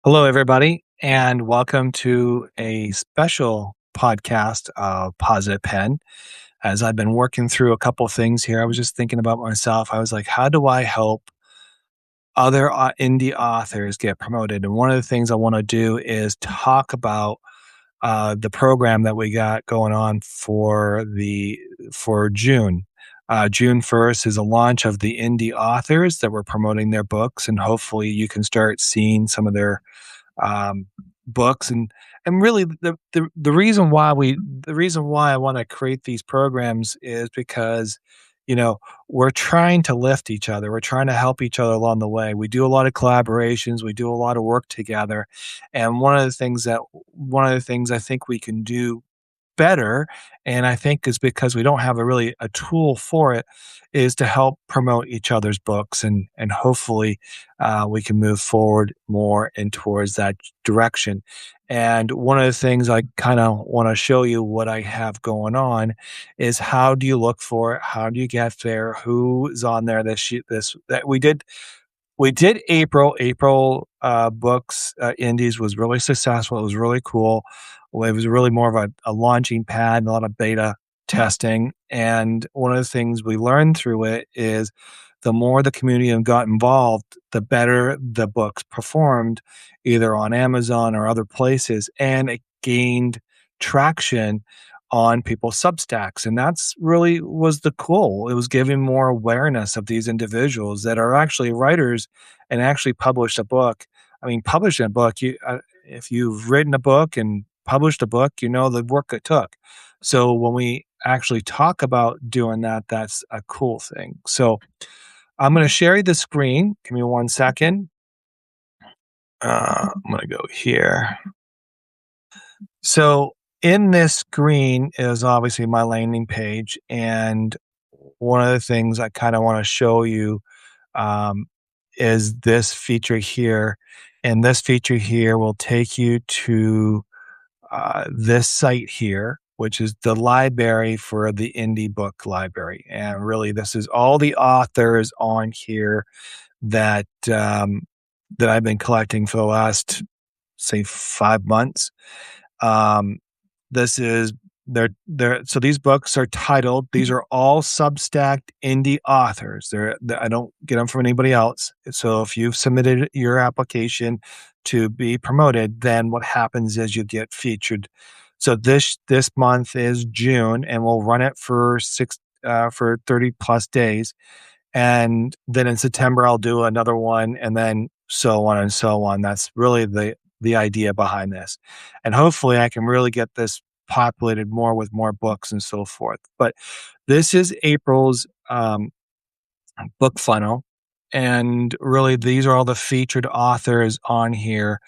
Hello, everybody, and welcome to a special podcast of Positive Pen. As I've been working through a couple things here, I was just thinking about myself. I was like, how do I help other indie authors get promoted? And one of the things I want to do is talk about the program that we got going on for June. June 1st is a launch of the indie authors that were promoting their books, and hopefully you can start seeing some of their um, books. And really the reason why I want to create these programs is because we're trying to lift each other. We're trying to help each other along the way. We do a lot of collaborations. We do a lot of work together. And one of the things I think we can do better, and I think is because we don't have a tool for it, is to help promote each other's books, and hopefully we can move forward more and towards that direction. And one of the things I kind of want to show you what I have going on is how do you look for it? How do you get there? Who's on there? This that we did April books indies was really successful. It was really cool. Well, it was really more of a launching pad and a lot of beta testing. And one of the things we learned through it is the more the community got involved, the better the books performed, either on Amazon or other places, and it gained traction on people's Substacks. And that's really was the cool. It was giving more awareness of these individuals that are actually writers and actually published a book. I mean, publishing a book, if you've written a book and published a book, you know the work it took. So when we actually talk about doing that, that's a cool thing. So I'm going to share the screen. Give me 1 second. I'm going to go here. So in this screen is obviously my landing page. And one of the things I kind of want to show you um, is this feature here. And this feature here will take you to this site here, which is the library for the indie book library. And really, this is all the authors on here that that I've been collecting for the last, say, 5 months. Um, this is so these books are titled. These are all Substacked indie authors. I don't get them from anybody else. So if you've submitted your application to be promoted, then what happens is you get featured. So this month is June, and we'll run it for 30 plus days, and then in September I'll do another one, and then so on and so on. That's really the idea behind this, and hopefully I can really get this populated more with more books and so forth. But this is April's book funnel, and really these are all the featured authors on here,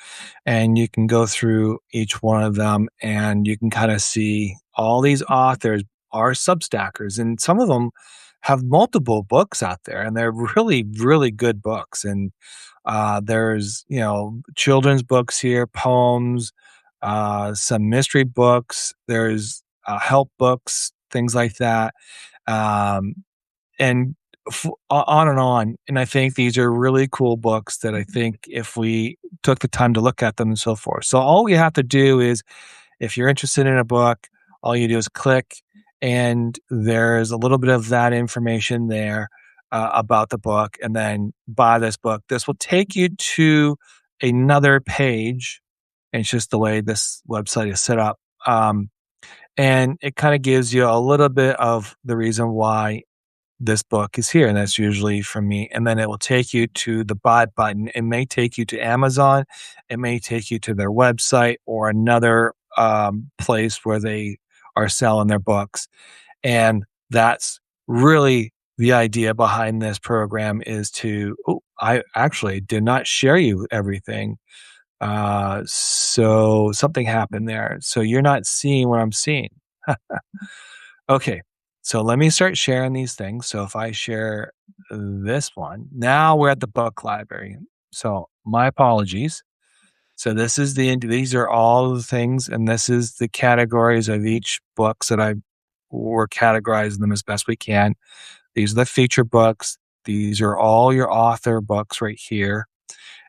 and you can go through each one of them, and you can kind of see all these authors are Substackers, and some of them have multiple books out there, and they're really, really good books. And there's, children's books here, poems, some mystery books. There's help books, things like that, and on and on. And I think these are really cool books that I think if we took the time to look at them and so forth. So all you have to do is, if you're interested in a book, all you do is click, and there's a little bit of that information there about the book, and then buy this book. This will take you to another page, and it's just the way this website is set up. And it kind of gives you a little bit of the reason why this book is here, and that's usually from me. And then it will take you to the buy button. It may take you to Amazon. It may take you to their website or another place where they are selling their books. And that's really the idea behind this program, is I actually did not share you everything. So something happened there. So you're not seeing what I'm seeing. Okay. So let me start sharing these things. So if I share this one, now we're at the book library. So my apologies. So these are all the things, and this is the categories of each books that we're categorizing them as best we can. These are the feature books. These are all your author books right here,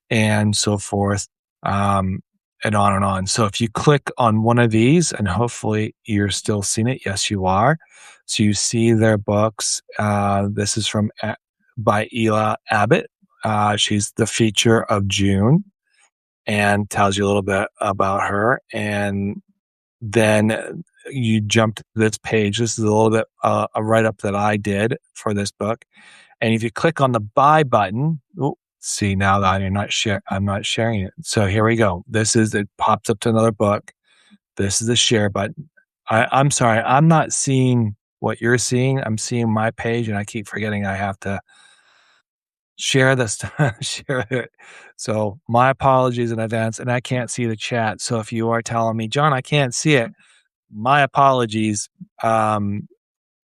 and so forth. um, and on and on. So if you click on one of these, and hopefully you're still seeing it, yes, you are. So you see their books. This is by Ela Abbott. She's the feature of June and tells you a little bit about her. And then you jump to this page. This is a little bit a write up that I did for this book. And if you click on the buy button, see now that I'm not sharing it. So here we go. It pops up to another book. This is the share button. I'm sorry, I'm not seeing what you're seeing. I'm seeing my page, and I keep forgetting I have to share this, share it. So my apologies in advance, and I can't see the chat. So if you are telling me, John, I can't see it, my apologies.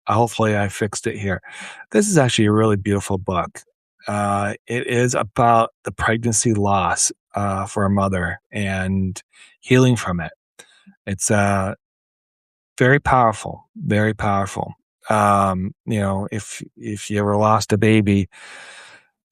Hopefully I fixed it here. This is actually a really beautiful book. It is about the pregnancy loss for a mother and healing from it. It's very powerful, very powerful. If you ever lost a baby,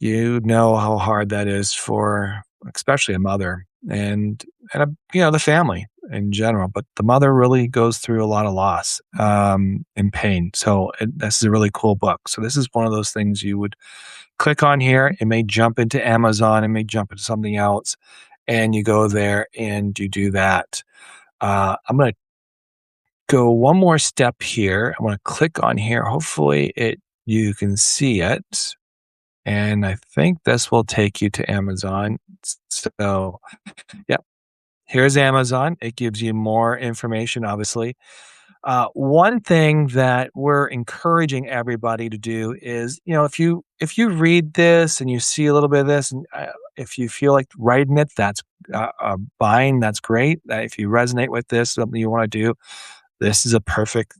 you know how hard that is for especially a mother and the family in general. But the mother really goes through a lot of loss and pain. So this is a really cool book. So this is one of those things you would click on here. It may jump into Amazon. It may jump into something else, and you go there and you do that. I'm going to go one more step here. I want to click on here. Hopefully you can see it. And I think this will take you to Amazon. So, yeah, here's Amazon. It gives you more information, obviously. One thing that we're encouraging everybody to do is, if you read this and you see a little bit of this, and if you feel like writing it, that's buying. That's great. If you resonate with this, something you want to do, this is a perfect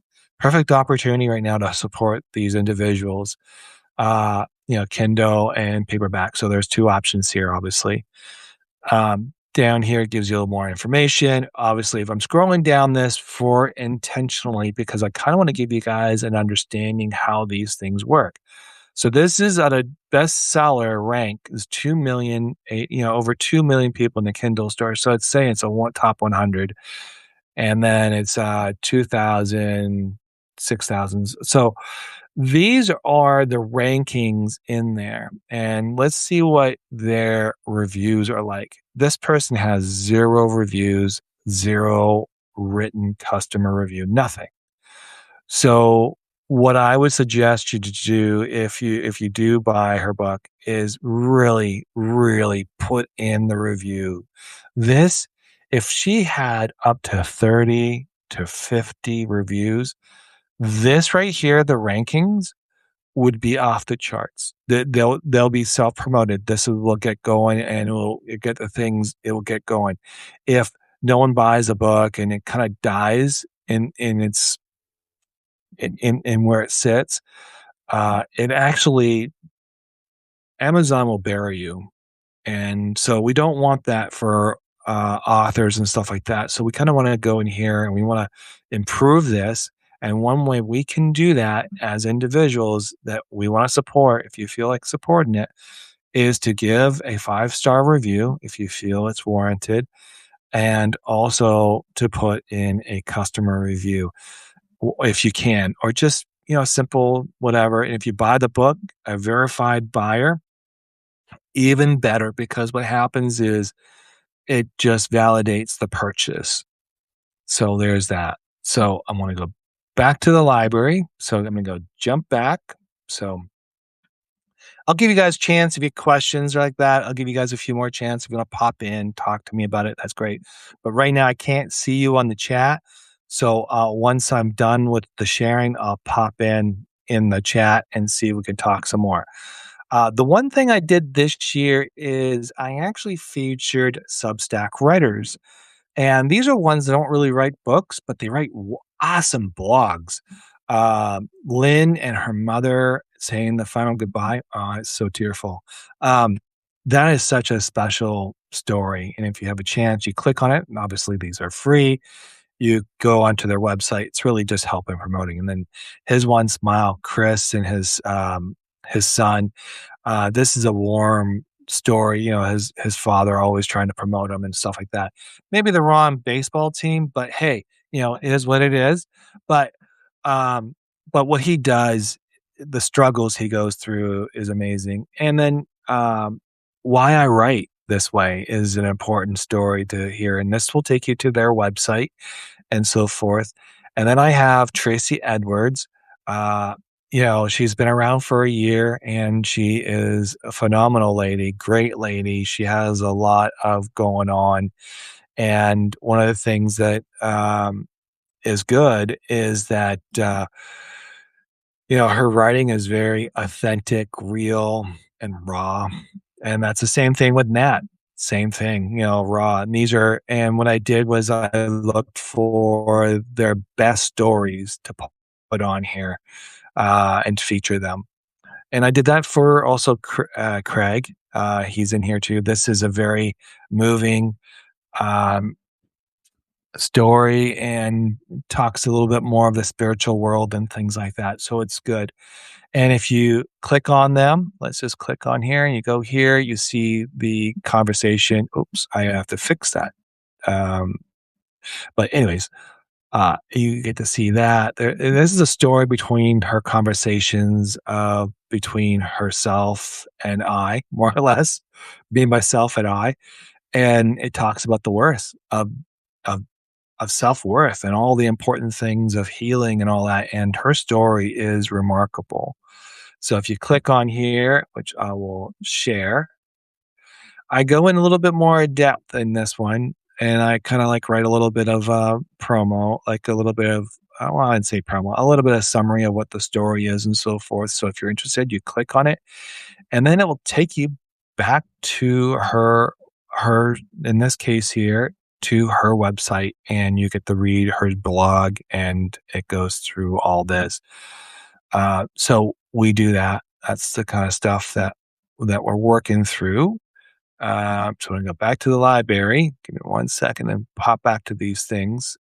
opportunity right now to support these individuals. Kindle and paperback. So there's two options here, obviously. Down here, it gives you a little more information. Obviously, if I'm scrolling down this for intentionally, because I kind of want to give you guys an understanding how these things work. So this is at a bestseller rank is 2 million, over 2 million people in the Kindle store. So it's saying it's a top 100. And then it's 2,000, 6,000. So these are the rankings in there. And let's see what their reviews are like. This person has 0 reviews, 0 written customer review, nothing. So what I would suggest you to do if you do buy her book is really, really put in the review. If she had up to 30 to 50 reviews, this right here, the rankings would be off the charts. They'll be self-promoted. This will get going and it will get going. If no one buys a book and it kind of dies in its in where it sits, it actually Amazon will bury you. And so we don't want that for authors and stuff like that. So we kind of want to go in here and we want to improve this. And one way we can do that as individuals that we want to support, if you feel like supporting it, is to give a 5-star review if you feel it's warranted, and also to put in a customer review if you can, or just, simple whatever. And if you buy the book, a verified buyer, even better, because what happens is it just validates the purchase. So there's that. So I'm going to go back to the library. So I'm going to go jump back. So I'll give you guys a chance if you have questions or like that. I'll give you guys a few more chances. If you want to pop in, talk to me about it, that's great. But right now I can't see you on the chat. So once I'm done with the sharing, I'll pop in the chat and see if we can talk some more. The one thing I did this year is I actually featured Substack writers. And these are ones that don't really write books, but they write awesome blogs. Lynn and her mother saying the final goodbye. Oh, it's so tearful. That is such a special story. And if you have a chance, you click on it. And obviously, these are free. You go onto their website. It's really just helping promoting. And then his one smile, Chris and his son. This is a warm story. His father always trying to promote him and stuff like that. Maybe the wrong baseball team, but hey, it is what it is. But um, but what he does, the struggles he goes through is amazing. And then why I write this way is an important story to hear, and this will take you to their website and so forth. And then I have Tracy Edwards. Uh, she's been around for a year and she is a phenomenal lady, great lady. She has a lot of going on. And one of the things that is good is that, her writing is very authentic, real, and raw. And that's the same thing with Nat. Same thing, raw. And what I did was I looked for their best stories to put on here and feature them. And I did that for also Craig. He's in here too. This is a very moving um, story and talks a little bit more of the spiritual world and things like that. So it's good. And if you click on them, let's just click on here and you go here, you see the conversation. Oops, I have to fix that. Um, but anyways, you get to see that. This is a story between her conversations between herself and I, more or less, being myself and I. And it talks about the worth of of self-worth and all the important things of healing and all that. And her story is remarkable. So if you click on here, which I will share, I go in a little bit more depth in this one, and I kind of like write a little bit of promo, like a little bit of, well, I'd say promo, a little bit of summary of what the story is and so forth. So if you're interested, you click on it, and then it will take you back to her, in this case here, to her website, and you get to read her blog, and it goes through all this. So we do that. That's the kind of stuff that we're working through. So I'm going to go back to the library. Give me 1 second and pop back to these things.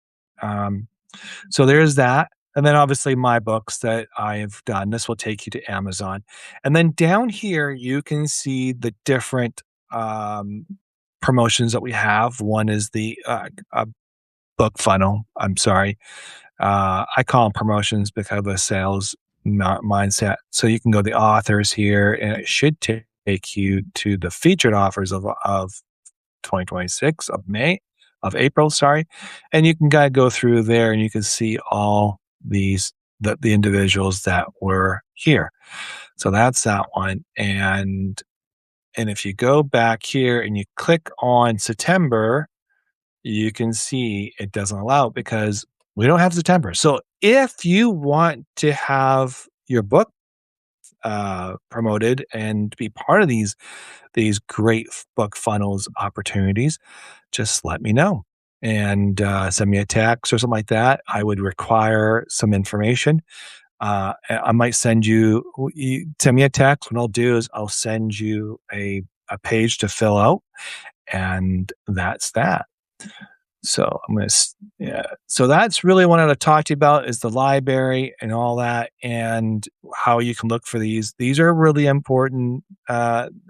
So there's that. And then obviously my books that I've done. This will take you to Amazon. And then down here, you can see the different promotions that we have. One is the book funnel. I'm sorry. I call them promotions because of a sales mindset. So you can go to the authors here, and it should take you to the featured offers of 2026 of April, sorry. And you can kind of go through there and you can see all the individuals that were here. So that's that one. And if you go back here and you click on September, you can see it doesn't allow it because we don't have September. So if you want to have your book promoted and be part of these great book funnels opportunities, just let me know and send me a text or something like that. I would require some information. I might send you send me a text. What I'll do is I'll send you a page to fill out, and that's that. So I'm going to, yeah. So that's really what I want to talk to you about is the library and all that, and how you can look for these. These are really important. So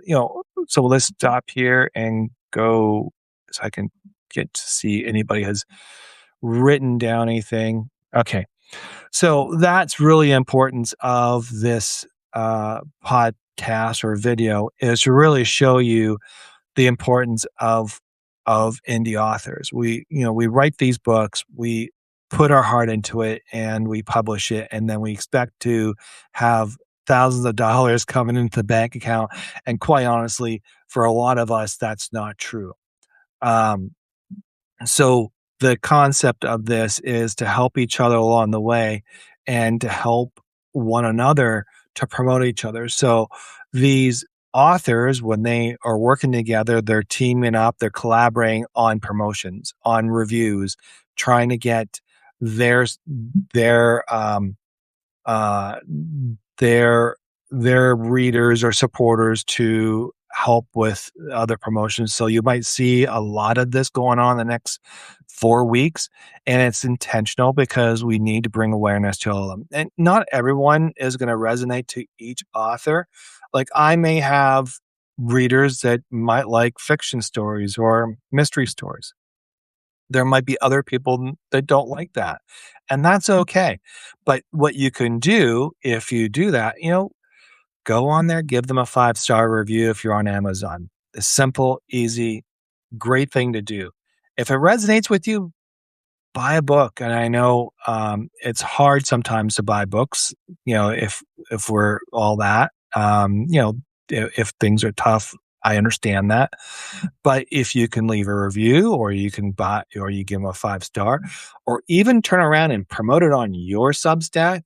let's stop here and go so I can get to see anybody has written down anything. Okay. So that's really importance of this podcast or video is to really show you the importance of indie authors. We write these books, we put our heart into it, and we publish it, and then we expect to have thousands of dollars coming into the bank account. And quite honestly, for a lot of us, that's not true. So the concept of this is to help each other along the way and to help one another to promote each other. So these authors, when they are working together, they're teaming up, they're collaborating on promotions, on reviews, trying to get their uh, their readers or supporters to help with other promotions. So you might see a lot of this going on the next 4 weeks, and it's intentional because we need to bring awareness to all of them. And not everyone is going to resonate to each author. Like I may have readers that might like fiction stories or mystery stories. There might be other people that don't like that, and that's okay. But what you can do if you do that, go on there, give them a 5-star review if you're on Amazon. It's simple, easy, great thing to do. If it resonates with you, buy a book. And I know it's hard sometimes to buy books, if we're all that, if things are tough, I understand that. But if you can leave a review or you can buy or you give them a 5-star or even turn around and promote it on your Substack,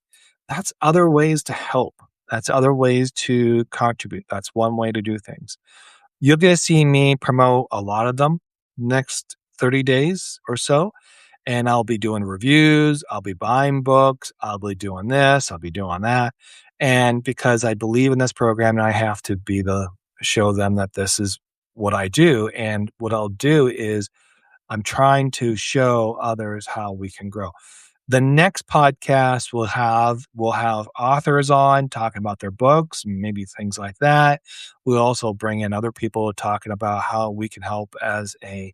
that's other ways to help. That's other ways to contribute. That's one way to do things. You're going to see me promote a lot of them next 30 days or so. And I'll be doing reviews. I'll be buying books. I'll be doing this. I'll be doing that. And because I believe in this program, and I have to be the show them that this is what I do. And what I'll do is I'm trying to show others how we can grow. The next podcast will have authors on talking about their books, maybe things like that. We'll also bring in other people talking about how we can help as a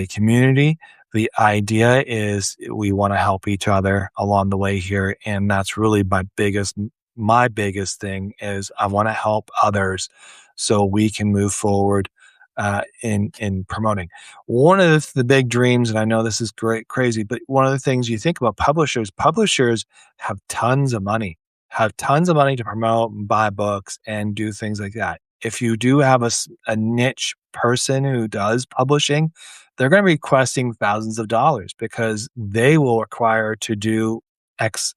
community. The idea is we want to help each other along the way here, and that's really my biggest thing is I want to help others so we can move forward in promoting. One of the big dreams, and I know this is great, crazy, but one of the things you think about publishers have tons of money, to promote and buy books and do things like that. If you do have a niche person who does publishing, they're going to be requesting thousands of dollars because they will require to do X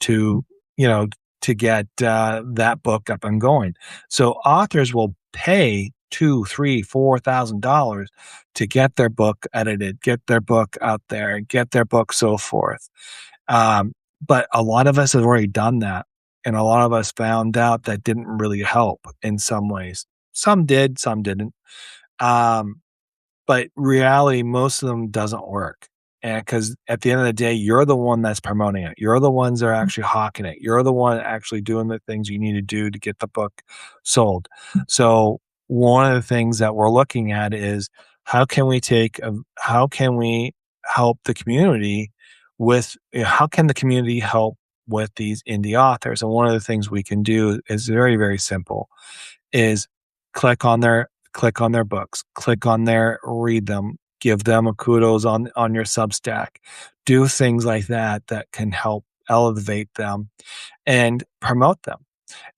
to, you know, to get that book up and going. So authors will pay two, three, $4,000 to get their book edited, get their book out there, get their book so forth. But a lot of us have already done that, and a lot of us found out that didn't really help in some ways. Some did, some didn't. Um, but reality, most of them doesn't work. And because at the end of the day, you're the one that's promoting it. You're the ones that are actually hawking it. You're the one actually doing the things you need to do to get the book sold. So one of the things that we're looking at is how can we help the community how can the community help with these indie authors? And one of the things we can do is very, very simple is click on their books, read them, give them a kudos on your Substack, do things like that that can help elevate them and promote them.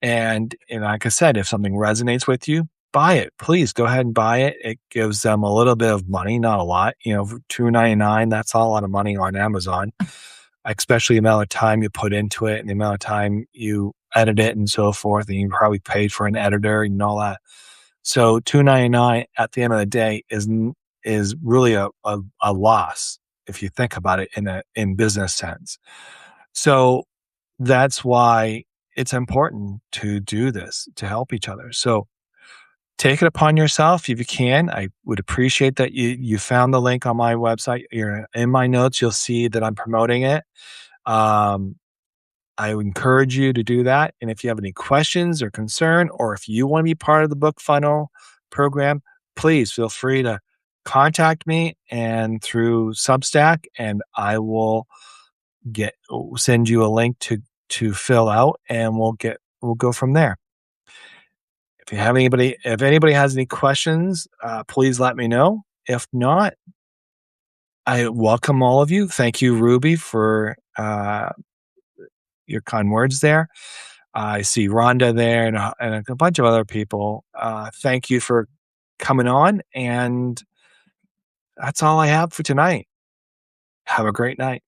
And like I said, if something resonates with you, buy it. Please go ahead and buy it. It gives them a little bit of money, not a lot. For $2.99, that's not a lot of money on Amazon, especially the amount of time you put into it and the amount of time you edit it and so forth. And you probably paid for an editor and all that. So $2.99 at the end of the day is really a loss if you think about it in business sense. So that's why it's important to do this to help each other. So take it upon yourself if you can. I would appreciate that you found the link on my website. You're in my notes. You'll see that I'm promoting it. I would encourage you to do that. And if you have any questions or concern, or if you want to be part of the book funnel program, please feel free to contact me and through Substack, and I will send you a link to fill out, and we'll go from there. If anybody has any questions, please let me know. If not, I welcome all of you. Thank you, Ruby, for your kind words there. I see Rhonda there and a bunch of other people. Thank you for coming on, and that's all I have for tonight. Have a great night.